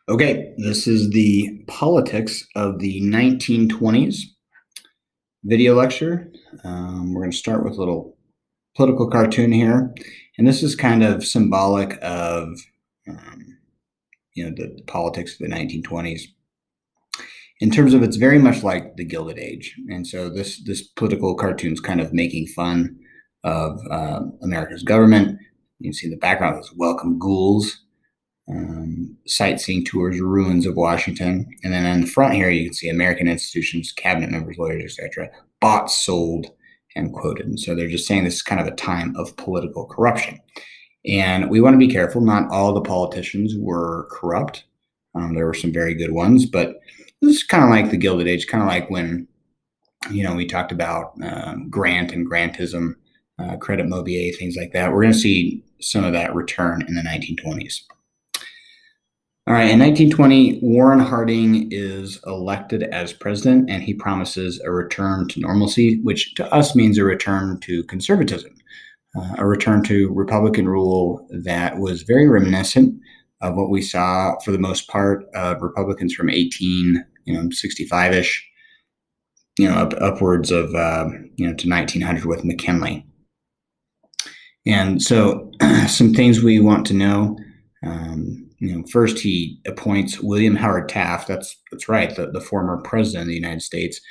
Okay, this is the politics of the 1920s video lecture. We're going to start with a little political cartoon here, and this is kind of symbolic of the politics of the 1920s. In terms of, it's very much like the Gilded Age, and so this political cartoon is kind of making fun of America's government. You can see in the background those welcome ghouls. Sightseeing tours, ruins of Washington. And then on the front here, you can see American institutions, cabinet members, lawyers, etc., bought, sold, and quoted. And so they're just saying this is kind of a time of political corruption. And we want to be careful. Not all the politicians were corrupt. There were some very good ones, but this is kind of like the Gilded Age, kind of like when, we talked about grant and grantism, credit mobilier, things like that. We're going to see some of that return in the 1920s. All right, in 1920, Warren Harding is elected as president, and he promises a return to normalcy, which to us means a return to conservatism, a return to Republican rule that was very reminiscent of what we saw, for the most part, of Republicans from 1865-ish, upwards of, to 1900 with McKinley. And so some things we want to know. First he appoints William Howard Taft, that's right, the former president of the United States,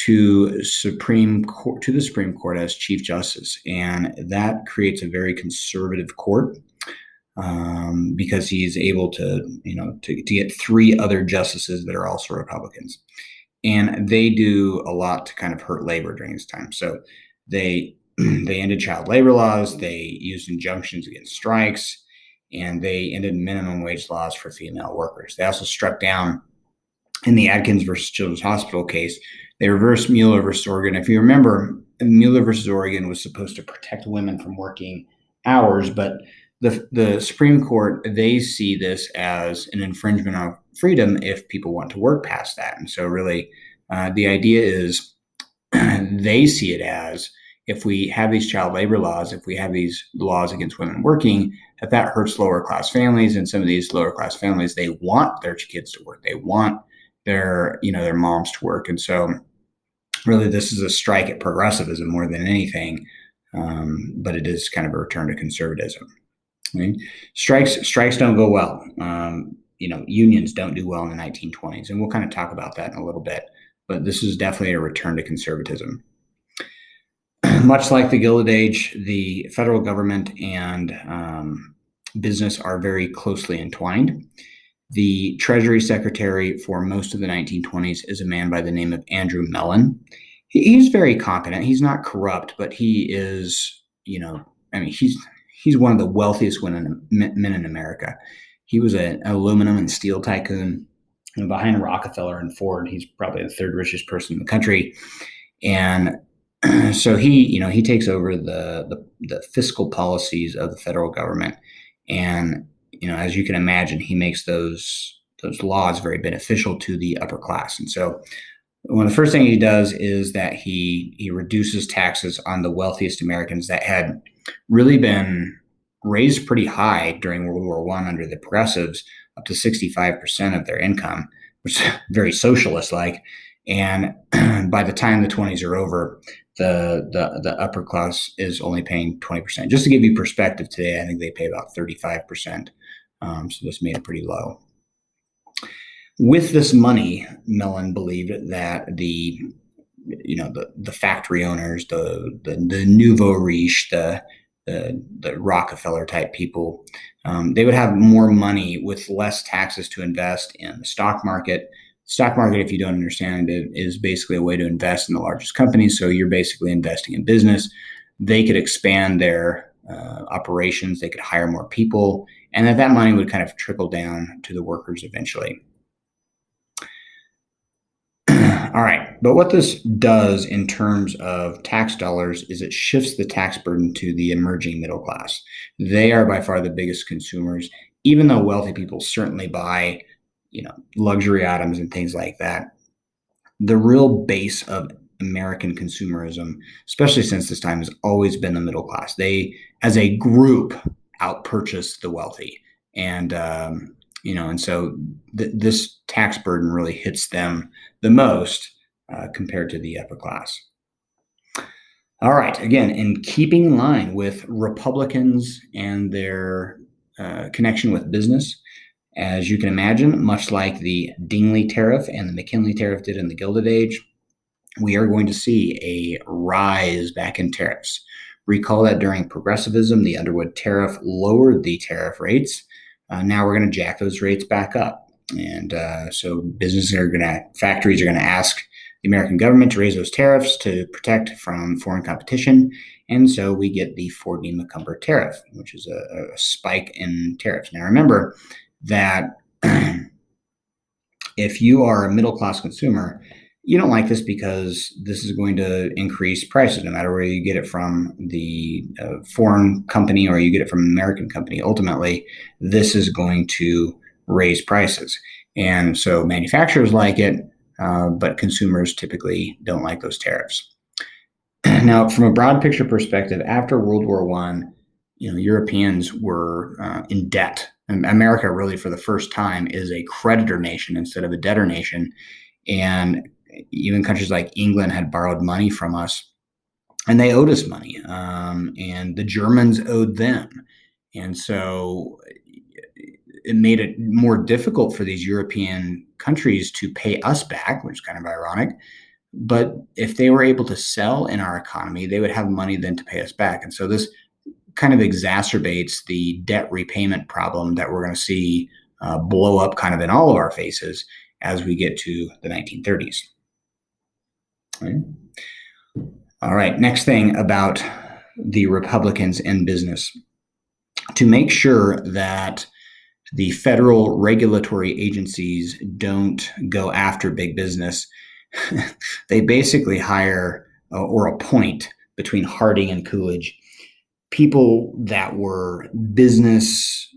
to the Supreme Court as Chief Justice, and that creates a very conservative court because he's able to get three other justices that are also Republicans, and they do a lot to kind of hurt labor during this time. So they ended child labor laws, they used injunctions against strikes, and they ended minimum wage laws for female workers. They also struck down, in the Adkins versus Children's Hospital case, they reversed Mueller versus Oregon. If you remember, Mueller versus Oregon was supposed to protect women from working hours, but the Supreme Court, they see this as an infringement of freedom if people want to work past that. And so really, the idea is they see it as, if we have these child labor laws, if we have these laws against women working, that hurts lower class families. And some of these lower class families, they want their kids to work. They want their moms to work. And so really this is a strike at progressivism more than anything. But it is kind of a return to conservatism. I mean, strikes don't go well. Unions don't do well in the 1920s. And we'll kind of talk about that in a little bit. But this is definitely a return to conservatism. Much like the Gilded Age, the federal government and business are very closely entwined. The Treasury Secretary for most of the 1920s is a man by the name of Andrew Mellon. He's very competent. He's not corrupt, but he is, he's one of the wealthiest men in America. He was an aluminum and steel tycoon. Behind Rockefeller and Ford, he's probably the third richest person in the country. And so he takes over the fiscal policies of the federal government, and as you can imagine, he makes those laws very beneficial to the upper class. And so one of the first things he does is that he reduces taxes on the wealthiest Americans that had really been raised pretty high during World War I under the progressives, up to 65% of their income, which is very socialist-like. And by the time the 20s are over, the upper class is only paying 20%. Just to give you perspective, today I think they pay about 35%. So this made it pretty low. With this money, Mellon believed that the factory owners, the nouveau riche, the Rockefeller type people, they would have more money with less taxes to invest in the stock market. Stock market, if you don't understand it, is basically a way to invest in the largest companies. So you're basically investing in business. They could expand their operations. They could hire more people, and that money would kind of trickle down to the workers eventually. All right, but what this does in terms of tax dollars is it shifts the tax burden to the emerging middle class. They are by far the biggest consumers, even though wealthy people certainly buy luxury items and things like that. The real base of American consumerism, especially since this time, has always been the middle class. They, as a group, outpurchase the wealthy. And and so this tax burden really hits them the most compared to the upper class. All right, again, in keeping in line with Republicans and their connection with business, as you can imagine, much like the Dingley tariff and the McKinley tariff did in the Gilded Age, we are going to see a rise back in tariffs. Recall that during progressivism, the Underwood tariff lowered the tariff rates. Now we're going to jack those rates back up. And so factories are going to ask the American government to raise those tariffs to protect from foreign competition. And so we get the Ford v. Macomber tariff, which is a spike in tariffs. Now remember that if you are a middle-class consumer, you don't like this because this is going to increase prices no matter where you get it from, the foreign company or you get it from an American company. Ultimately, this is going to raise prices. And so manufacturers like it, but consumers typically don't like those tariffs. Now, from a broad picture perspective, after World War I, Europeans were in debt. And America really, for the first time, is a creditor nation instead of a debtor nation. And even countries like England had borrowed money from us, and they owed us money. And the Germans owed them. And so it made it more difficult for these European countries to pay us back, which is kind of ironic. But if they were able to sell in our economy, they would have money then to pay us back. And so this kind of exacerbates the debt repayment problem that we're going to see blow up kind of in all of our faces as we get to the 1930s. All right, next thing about the Republicans in business. To make sure that the federal regulatory agencies don't go after big business, they basically hire or appoint, between Harding and Coolidge, people that were business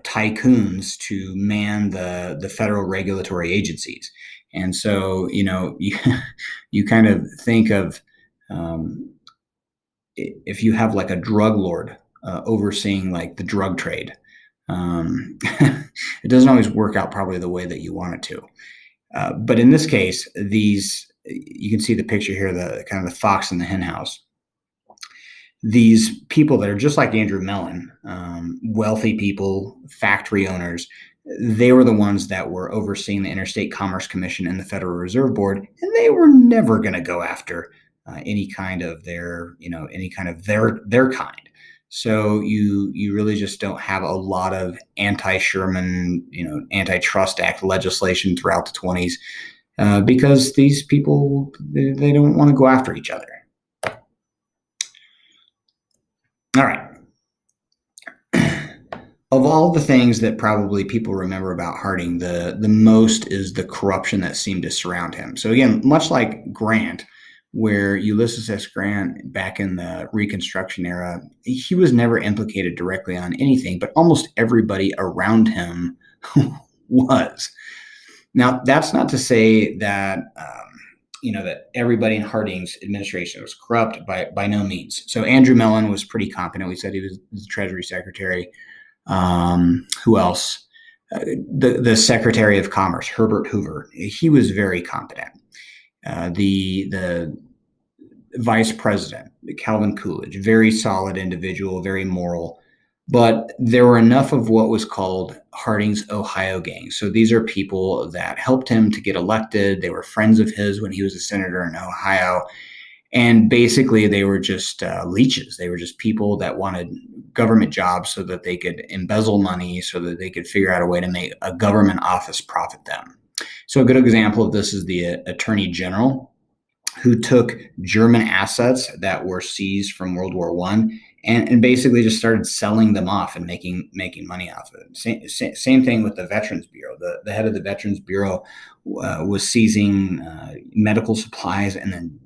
tycoons to man the federal regulatory agencies. And so, you kind of think of if you have like a drug lord overseeing like the drug trade, it doesn't always work out probably the way that you want it to. But in this case, you can see the picture here, the kind of the fox in the hen house. These people that are just like Andrew Mellon, wealthy people, factory owners, they were the ones that were overseeing the Interstate Commerce Commission and the Federal Reserve Board, and they were never going to go after any kind of their kind. So you really just don't have a lot of anti-Sherman, Antitrust Act legislation throughout the 20s because these people, they don't want to go after each other. All right. Of all the things that probably people remember about Harding, the most is the corruption that seemed to surround him. So again, much like Grant, where Ulysses S. Grant back in the Reconstruction era, he was never implicated directly on anything, but almost everybody around him was. Now, that's not to say that that everybody in Harding's administration was corrupt, by no means. So Andrew Mellon was pretty competent. We said he was the Treasury Secretary. Who else? The Secretary of Commerce, Herbert Hoover. He was very competent. The Vice President, Calvin Coolidge, very solid individual, very moral. But there were enough of what was called Harding's Ohio gang. So these are people that helped him to get elected. They were friends of his when he was a senator in Ohio. And basically, they were just leeches. They were just people that wanted government jobs so that they could embezzle money, so that they could figure out a way to make a government office profit them. So a good example of this is the Attorney General, who took German assets that were seized from World War I and basically just started selling them off and making money off of it. Same thing with the Veterans Bureau. The head of the Veterans Bureau was seizing medical supplies and then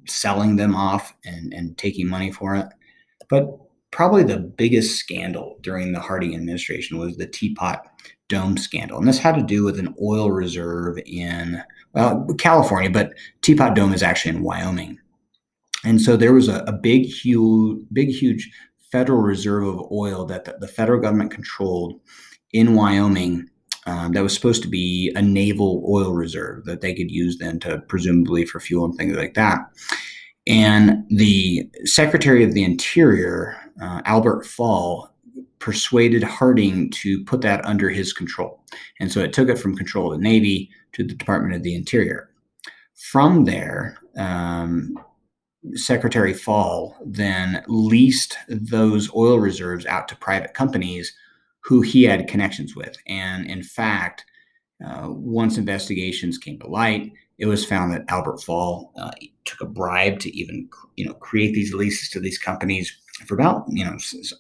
selling them off and taking money for it. But probably the biggest scandal during the Harding administration was the Teapot Dome scandal. And this had to do with an oil reserve in California, but Teapot Dome is actually in Wyoming. And so there was a big, huge Federal Reserve of oil that the federal government controlled in Wyoming. That was supposed to be a naval oil reserve that they could use then to presumably for fuel and things like that. And the Secretary of the Interior, Albert Fall, persuaded Harding to put that under his control. And so it took it from control of the Navy to the Department of the Interior. From there, Secretary Fall then leased those oil reserves out to private companies who he had connections with. And in fact, once investigations came to light, it was found that Albert Fall took a bribe to even, create these leases to these companies for about,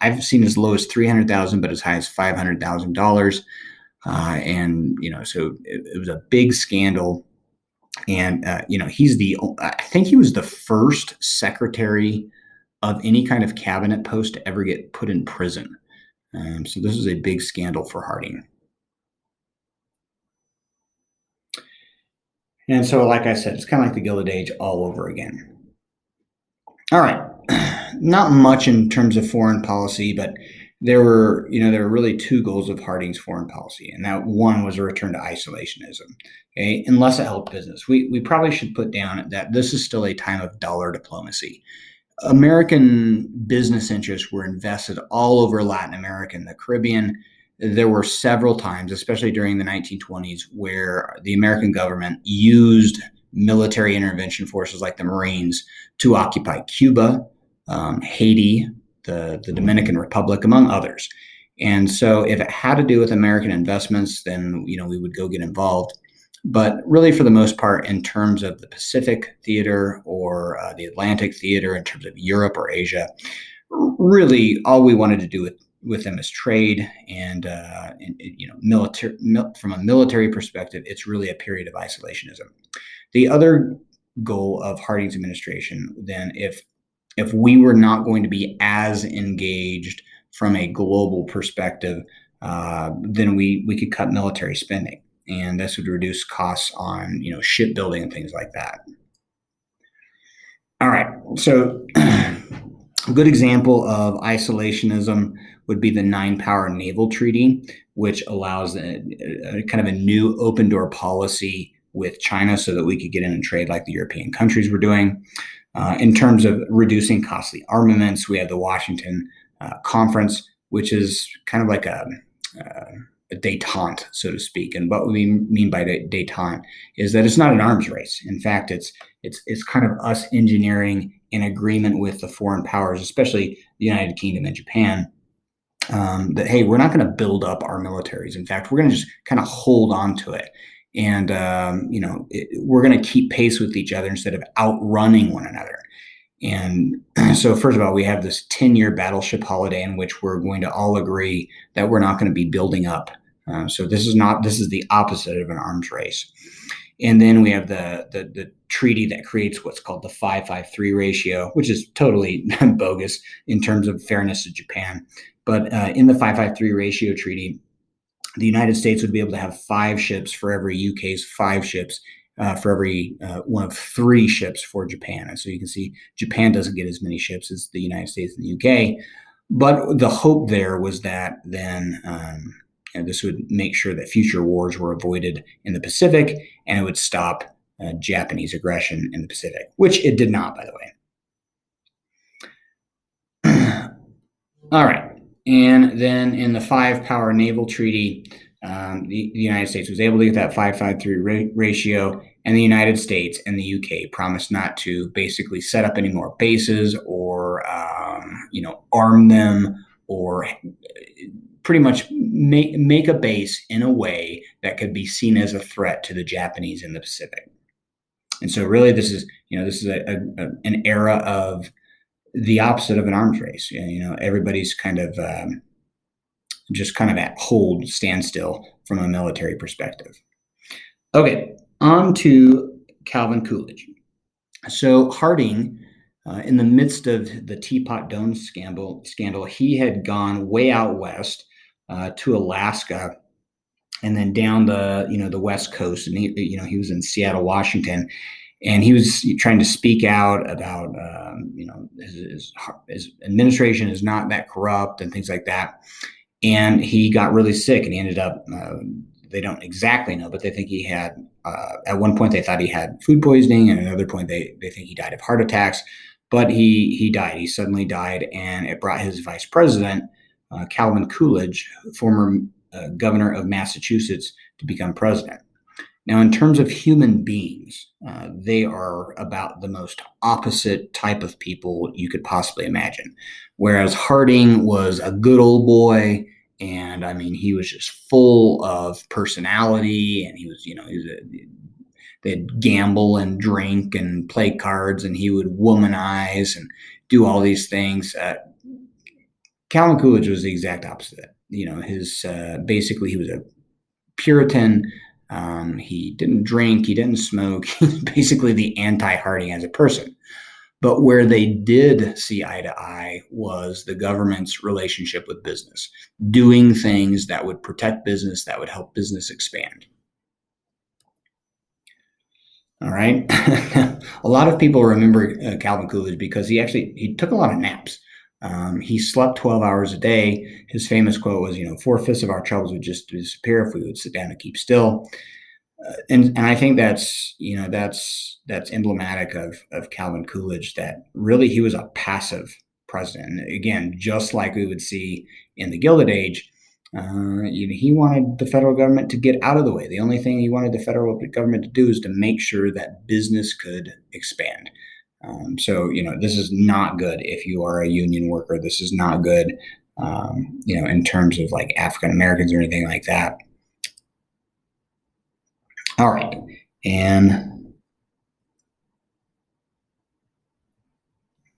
I've seen as low as $300,000, but as high as $500,000. So it was a big scandal. And, I think he was the first secretary of any kind of cabinet post to ever get put in prison. So this is a big scandal for Harding. And so, like I said, it's kind of like the Gilded Age all over again. All right. Not much in terms of foreign policy, but there were really two goals of Harding's foreign policy. And that one was a return to isolationism. Okay. Unless it helped business. We probably should put down that this is still a time of dollar diplomacy. American business interests were invested all over Latin America and the Caribbean. There were several times, especially during the 1920s, where the American government used military intervention forces like the Marines to occupy Cuba, Haiti, the Dominican Republic, among others. And so if it had to do with American investments, then we would go get involved. But really, for the most part, in terms of the Pacific theater or the Atlantic theater, in terms of Europe or Asia, really all we wanted to do with them is trade. And from a military perspective, it's really a period of isolationism. The other goal of Harding's administration, then, if we were not going to be as engaged from a global perspective, then we could cut military spending. And this would reduce costs on, shipbuilding and things like that. All right. So a good example of isolationism would be the 9-power naval treaty, which allows a kind of a new open door policy with China so that we could get in and trade like the European countries were doing. In terms of reducing costly armaments, we have the Washington Conference, which is kind of like a détente, so to speak. And what we mean by détente is that it's not an arms race. In fact, it's kind of us engineering an agreement with the foreign powers, especially the United Kingdom and Japan, that, hey, we're not going to build up our militaries. In fact, we're going to just kind of hold on to it. And, we're going to keep pace with each other instead of outrunning one another. And so, first of all, we have this 10-year battleship holiday in which we're going to all agree that we're not going to be building up. So this is the opposite of an arms race. And then we have the treaty that creates what's called the 5-5-3 ratio, which is totally bogus in terms of fairness to Japan. But in the 5-5-3 ratio treaty, the United States would be able to have 5 ships for every UK's 5 ships, for every one of 3 ships for Japan. And so you can see Japan doesn't get as many ships as the United States and the UK. But the hope there was that then this would make sure that future wars were avoided in the Pacific, and it would stop Japanese aggression in the Pacific, which it did not, by the way. All right. And then in the 5-power naval treaty, the United States was able to get that 5-5-3 ratio, and the United States and the UK promised not to basically set up any more bases or, arm them or pretty much make a base in a way that could be seen as a threat to the Japanese in the Pacific. And so really this is an era of the opposite of an arms race. Everybody's kind of just kind of at hold, standstill from a military perspective. Okay, on to Calvin Coolidge. So Harding, in the midst of the Teapot Dome scandal, he had gone way out west to Alaska, and then down the West Coast, and he was in Seattle, Washington, and he was trying to speak out about his administration is not that corrupt and things like that. And he got really sick, and he ended up. They don't exactly know, but they think he had. At one point, they thought he had food poisoning, and at another point, they think he died of heart attacks. But he died. He suddenly died, and it brought his vice president, Calvin Coolidge, former governor of Massachusetts, to become president. Now, in terms of human beings, they are about the most opposite type of people you could possibly imagine. Whereas Harding was a good old boy, and I mean, he was just full of personality, and they'd gamble and drink and play cards, and he would womanize and do all these things. Calvin Coolidge was the exact opposite. His basically he was a Puritan. He didn't drink, he didn't smoke. He's basically the anti-Harding as a person. But where they did see eye to eye was the government's relationship with business, doing things that would protect business, that would help business expand. All right. A lot of people remember Calvin Coolidge because he took a lot of naps. He slept 12 hours a day. His famous quote was, 4/5 of our troubles would just disappear if we would sit down and keep still. And I think that's emblematic of Calvin Coolidge, that really he was a passive president. And again, just like we would see in the Gilded Age, he wanted the federal government to get out of the way. The only thing he wanted the federal government to do is to make sure that business could expand. So this is not good if you are a union worker. This is not good, in terms of like African Americans or anything like that. All right, and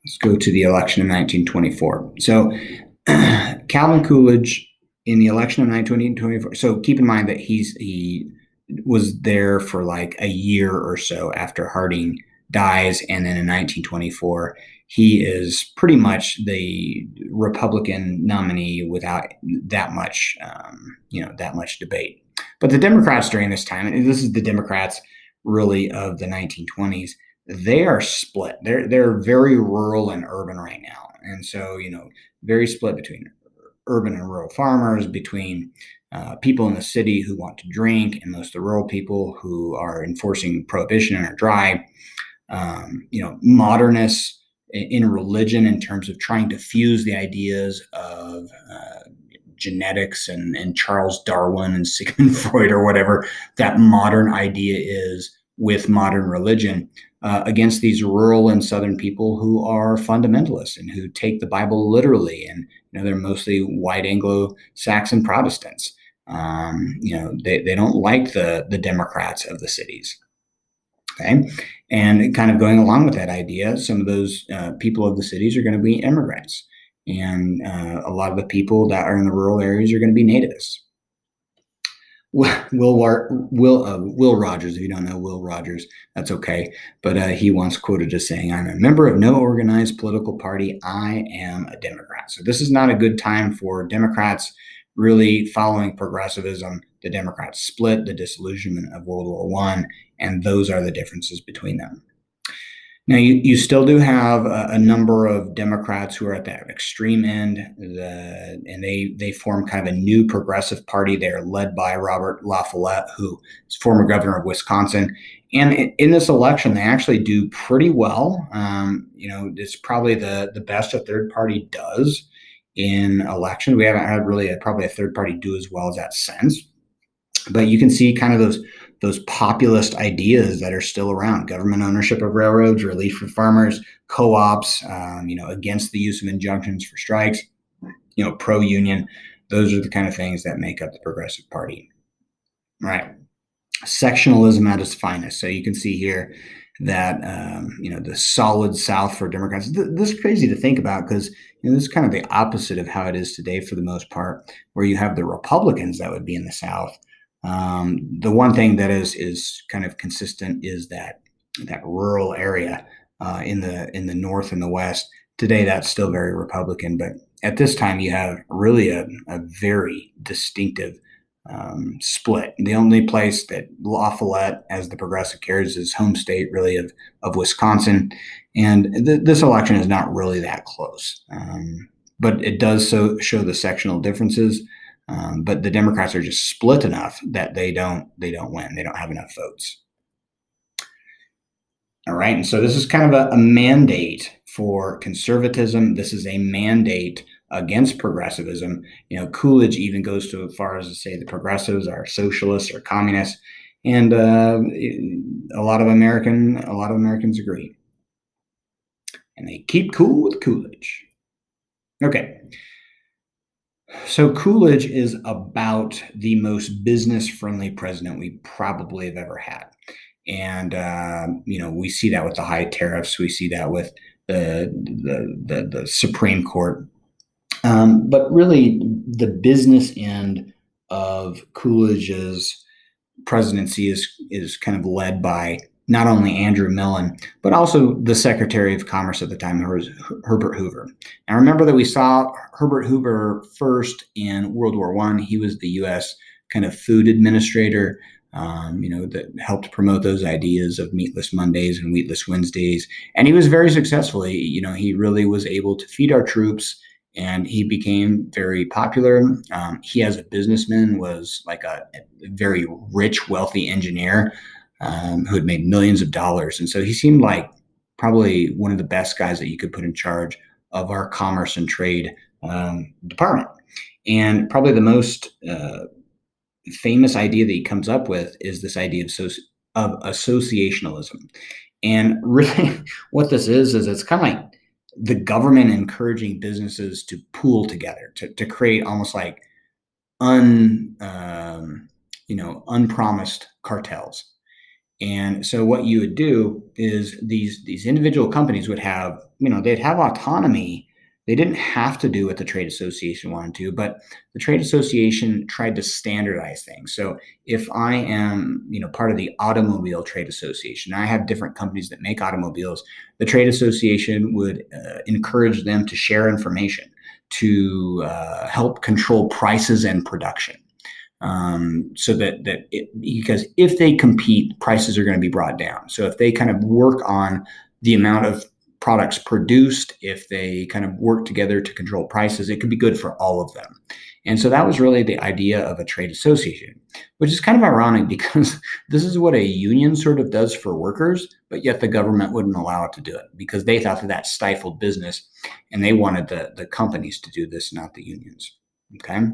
let's go to the election of 1924. So Calvin Coolidge in the election of 1924. So keep in mind that he was there for like a year or so after Harding dies, and then in 1924 he is pretty much the Republican nominee without that much debate. But the Democrats during this time, and this is the Democrats really of the 1920s, they are split. They're very rural and urban right now, and so very split between urban and rural farmers, between people in the city who want to drink, and most of the rural people who are enforcing prohibition and are dry. Modernists in religion, in terms of trying to fuse the ideas of genetics and Charles Darwin and Sigmund Freud or whatever that modern idea is with modern religion, against these rural and southern people who are fundamentalists and who take the Bible literally. And they're mostly white Anglo-Saxon Protestants. They don't like the Democrats of the cities. Okay, and kind of going along with that idea, some of those people of the cities are going to be immigrants. And a lot of the people that are in the rural areas are going to be nativists. Will Rogers, if you don't know Will Rogers, that's okay. But he once quoted as saying, "I'm a member of no organized political party. I am a Democrat." So this is not a good time for Democrats really following progressivism. The Democrats split, the disillusionment of World War I, and those are the differences between them. Now, you still do have a number of Democrats who are at that extreme end, and they form kind of a new progressive party. They're led by Robert La Follette, who is former governor of Wisconsin. And in this election, they actually do pretty well. It's probably the best a third party does in election. We haven't had really probably a third party do as well as that since. But you can see kind of those populist ideas that are still around: government ownership of railroads, relief for farmers, co-ops, against the use of injunctions for strikes, pro-union. Those are the kind of things that make up the Progressive Party. All right. Sectionalism at its finest. So you can see here that, the solid South for Democrats. This is crazy to think about because this is kind of the opposite of how it is today for the most part, where you have the Republicans that would be in the South. The one thing that is kind of consistent is that rural area in the North and the West. Today, that's still very Republican, but at this time, you have really a very distinctive split. The only place that La Follette, as the progressive carries, is home state really of Wisconsin. And this election is not really that close. But it does show the sectional differences. But the Democrats are just split enough that they don't win. They don't have enough votes. All right. And so this is kind of a mandate for conservatism. This is a mandate against progressivism. Coolidge even goes to as far as to say the progressives are socialists or communists, and a lot of Americans agree, and they keep cool with Coolidge. Okay. So Coolidge is about the most business-friendly president we probably have ever had. And we see that with the high tariffs. We see that with the Supreme Court. But really, the business end of Coolidge's presidency is kind of led by not only Andrew Mellon, but also the Secretary of Commerce at the time, Herbert Hoover. Now, remember that we saw Herbert Hoover first in World War I. He was the U.S. kind of food administrator, that helped promote those ideas of meatless Mondays and wheatless Wednesdays. And he was very successful. He really was able to feed our troops, and he became very popular. He, as a businessman, was like a very rich, wealthy engineer who had made millions of dollars. And so he seemed like probably one of the best guys that you could put in charge of our commerce and trade department. And probably the most famous idea that he comes up with is this idea of associationalism. And really what this is it's kind of like the government encouraging businesses to pool together, to create almost like unpromised cartels. And so what you would do is these individual companies would have, they'd have autonomy. They didn't have to do what the trade association wanted to, but the trade association tried to standardize things. So if I am, part of the automobile trade association, I have different companies that make automobiles, the trade association would encourage them to share information, to help control prices and production. So because if they compete, prices are going to be brought down. So if they kind of work on the amount of products produced, if they kind of work together to control prices, it could be good for all of them. And so that was really the idea of a trade association, which is kind of ironic because this is what a union sort of does for workers, but yet the government wouldn't allow it to do it because they thought that stifled business, and they wanted the companies to do this, not the unions. Okay.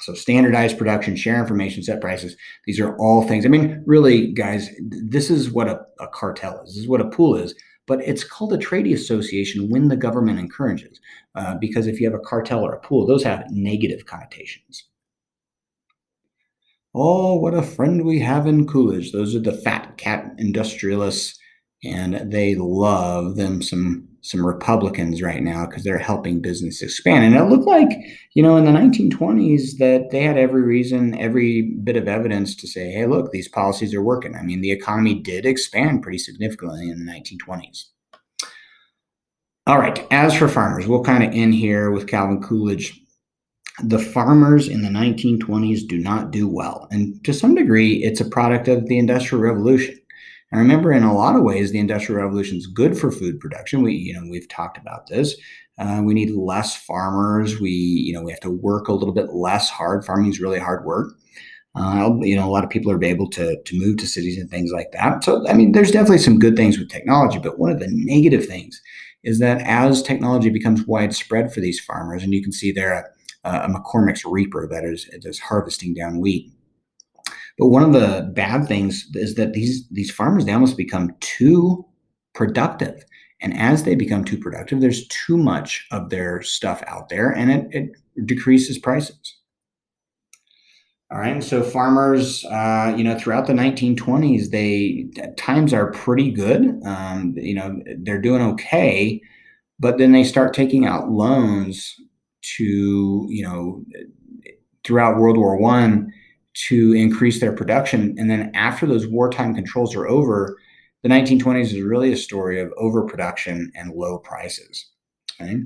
So standardized production, share information, set prices. These are all things. I mean, really, guys, this is what a cartel is. This is what a pool is. But it's called a trade association when the government encourages, because if you have a cartel or a pool, those have negative connotations. Oh, what a friend we have in Coolidge. Those are the fat cat industrialists, and they love them some Republicans right now because they're helping business expand. And it looked like, in the 1920s that they had every reason, every bit of evidence to say, hey, look, these policies are working. I mean, the economy did expand pretty significantly in the 1920s. All right, as for farmers, we'll kind of end here with Calvin Coolidge. The farmers in the 1920s do not do well. And to some degree, it's a product of the Industrial Revolution. And remember, in a lot of ways, the Industrial Revolution is good for food production. We've talked about this. We need less farmers. We have to work a little bit less hard. Farming is really hard work. A lot of people are able to move to cities and things like that. So, I mean, there's definitely some good things with technology, but one of the negative things is that as technology becomes widespread for these farmers, and you can see there a McCormick's reaper that is harvesting down wheat. But one of the bad things is that these farmers, they almost become too productive. And as they become too productive, there's too much of their stuff out there, and it decreases prices. All right, so farmers, throughout the 1920s, times are pretty good. They're doing okay, but then they start taking out loans to, throughout World War I to increase their production. And then after those wartime controls are over, the 1920s is really a story of overproduction and low prices. Okay?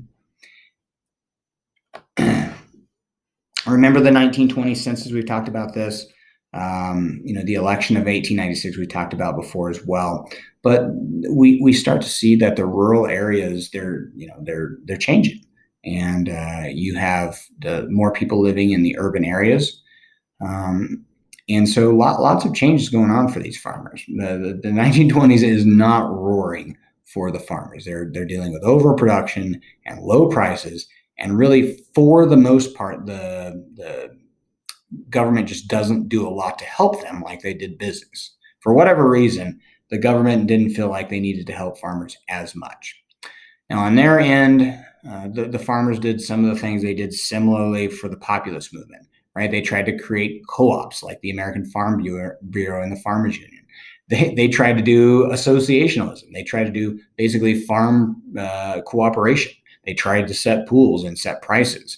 Remember the 1920 census? We've talked about this. The election of 1896 we talked about before as well. But we start to see that the rural areas they're changing, and you have the more people living in the urban areas. And so lots of changes going on for these farmers. The 1920s is not roaring for the farmers. They're dealing with overproduction and low prices, and really, for the most part, the government just doesn't do a lot to help them like they did business. For whatever reason, the government didn't feel like they needed to help farmers as much. Now, on their end, the farmers did some of the things they did similarly for the populist movement, right? They tried to create co-ops like the American Farm Bureau and the Farmers Union. They tried to do associationalism. They tried to do basically farm cooperation. They tried to set pools and set prices.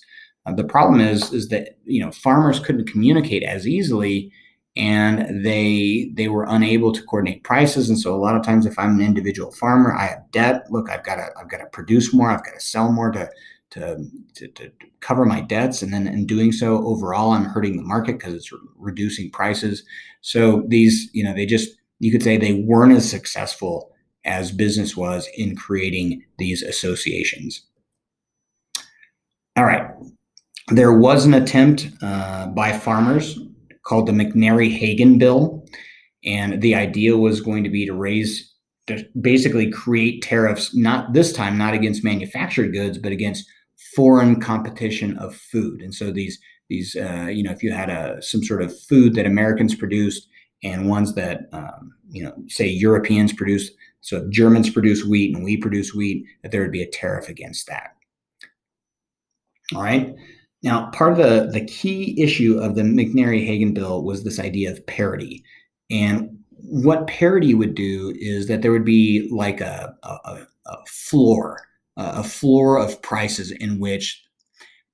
The problem is that farmers couldn't communicate as easily, and they were unable to coordinate prices. And so a lot of times, if I'm an individual farmer, I have debt. Look, I've got to produce more. I've got to sell more to cover my debts, and then in doing so, overall, I'm hurting the market because it's reducing prices. So these, you could say they weren't as successful as business was in creating these associations. All right. There was an attempt by farmers called the McNary-Hagan Bill, and the idea was going to be to basically create tariffs, not this time, not against manufactured goods, but against foreign competition of food. And so these if you had some sort of food that Americans produced and ones that say Europeans produced, so if Germans produce wheat and we produce wheat, that there would be a tariff against that. All right. Now, part of the key issue of the McNary-Hagan Bill was this idea of parity. And what parity would do is that there would be like a floor of prices in which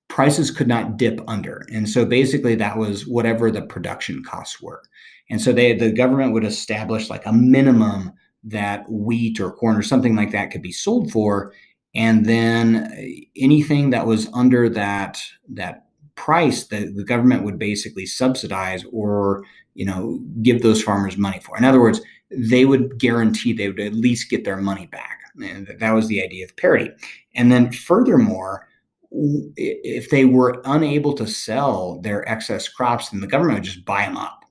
prices could not dip under. And so basically that was whatever the production costs were. And so the government would establish like a minimum that wheat or corn or something like that could be sold for. And then anything that was under that price, the government would basically subsidize or give those farmers money for. In other words, they would guarantee they would at least get their money back. And that was the idea of parity. And then furthermore, if they were unable to sell their excess crops, then the government would just buy them up.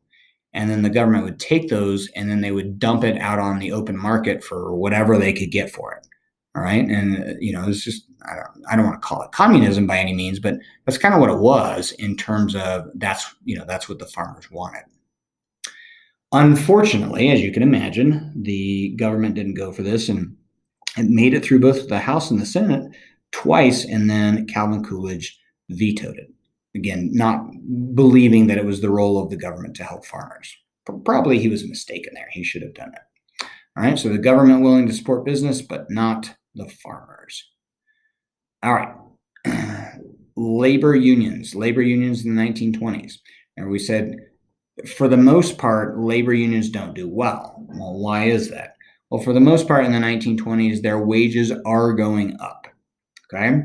And then the government would take those and then they would dump it out on the open market for whatever they could get for it. All right. And, it's just, I don't want to call it communism by any means, but that's kind of what it was in terms of that's what the farmers wanted. Unfortunately, as you can imagine, the government didn't go for this, and it made it through both the House and the Senate twice. And then Calvin Coolidge vetoed it. Again, not believing that it was the role of the government to help farmers. Probably he was mistaken there. He should have done it. All right. So the government willing to support business, but not the farmers. All right. Labor unions in the 1920s. And we said, for the most part, labor unions don't do well. Well, why is that? Well, for the most part in the 1920s, their wages are going up. Okay.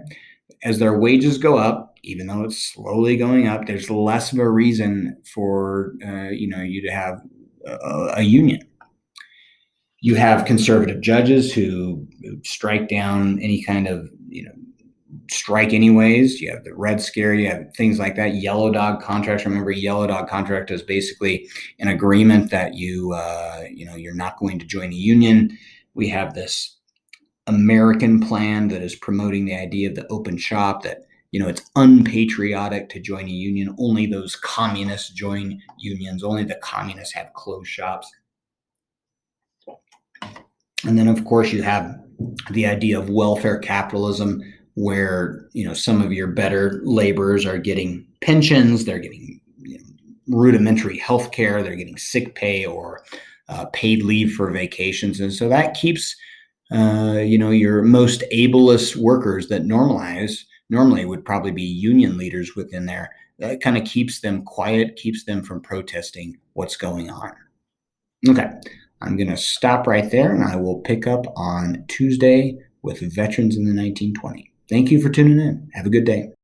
As their wages go up, even though it's slowly going up, there's less of a reason for you to have a union. You have conservative judges who strike down any kind of strike anyways. You have the Red Scare, you have things like that. Yellow Dog contracts. Remember, Yellow Dog contract is basically an agreement that you're not going to join a union. We have this American plan that is promoting the idea of the open shop, that it's unpatriotic to join a union. Only those communists join unions. Only the communists have closed shops. And then, of course, you have the idea of welfare capitalism, where some of your better laborers are getting pensions, they're getting rudimentary health care, they're getting sick pay or paid leave for vacations, and so that keeps your most ablest workers that normally would probably be union leaders within there. That kind of keeps them quiet, keeps them from protesting what's going on. Okay. I'm going to stop right there, and I will pick up on Tuesday with veterans in the 1920s. Thank you for tuning in. Have a good day.